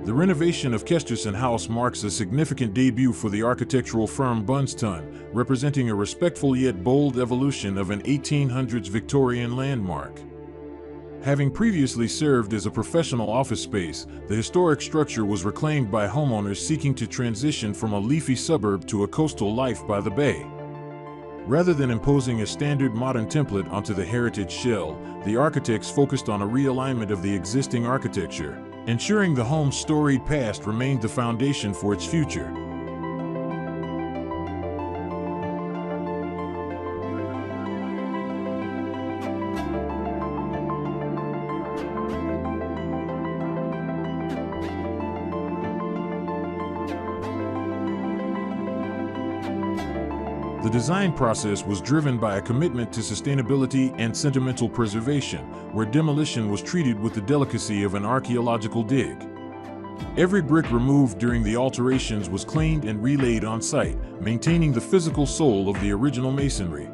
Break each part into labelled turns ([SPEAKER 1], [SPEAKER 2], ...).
[SPEAKER 1] The renovation of Kesterson House marks a significant debut for the architectural firm Bunston, representing a respectful yet bold evolution of an 1800s Victorian landmark. Having previously served as a professional office space, the historic structure was reclaimed by homeowners seeking to transition from a leafy suburb to a coastal life by the bay. Rather than imposing a standard modern template onto the heritage shell, the architects focused on a realignment of the existing architecture, ensuring the home's storied past remained the foundation for its future. The design process was driven by a commitment to sustainability and sentimental preservation, where demolition was treated with the delicacy of an archaeological dig. Every brick removed during the alterations was cleaned and relaid on site, maintaining the physical soul of the original masonry.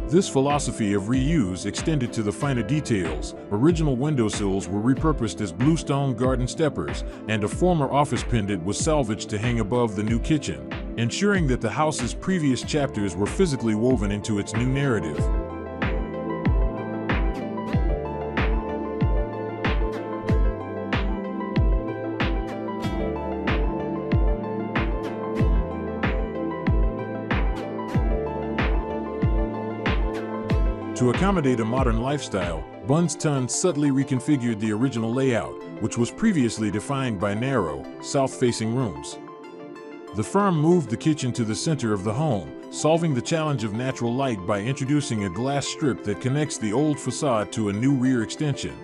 [SPEAKER 1] This philosophy of reuse extended to the finer details. Original windowsills were repurposed as bluestone garden steppers, and a former office pendant was salvaged to hang above the new kitchen, ensuring that the house's previous chapters were physically woven into its new narrative. To accommodate a modern lifestyle, Bunston subtly reconfigured the original layout, which was previously defined by narrow, south-facing rooms. The firm moved the kitchen to the center of the home, solving the challenge of natural light by introducing a glass strip that connects the old facade to a new rear extension.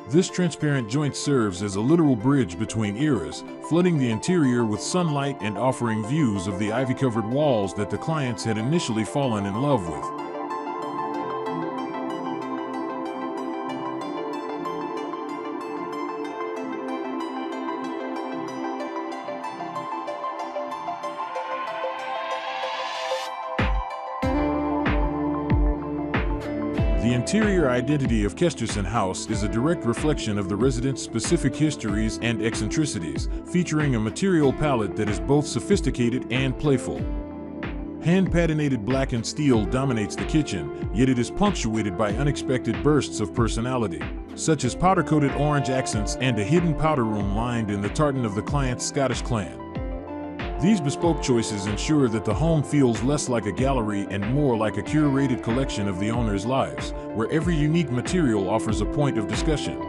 [SPEAKER 1] This transparent joint serves as a literal bridge between eras, flooding the interior with sunlight and offering views of the ivy-covered walls that the clients had initially fallen in love with. The interior identity of Kesterson House is a direct reflection of the residents' specific histories and eccentricities, featuring a material palette that is both sophisticated and playful. Hand-patinated blackened steel dominates the kitchen, yet it is punctuated by unexpected bursts of personality, such as powder-coated orange accents and a hidden powder room lined in the tartan of the client's Scottish clan. These bespoke choices ensure that the home feels less like a gallery and more like a curated collection of the owner's lives, where every unique material offers a point of discussion.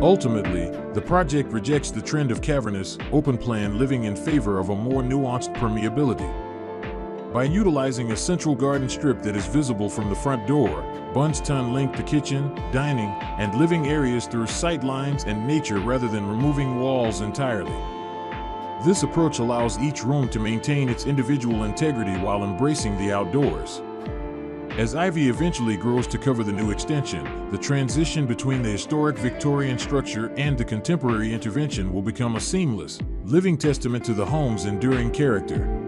[SPEAKER 1] Ultimately, the project rejects the trend of cavernous, open-plan living in favor of a more nuanced permeability. By utilizing a central garden strip that is visible from the front door, Bunston linked the kitchen, dining, and living areas through sight lines and nature rather than removing walls entirely. This approach allows each room to maintain its individual integrity while embracing the outdoors. As ivy eventually grows to cover the new extension, the transition between the historic Victorian structure and the contemporary intervention will become a seamless, living testament to the home's enduring character.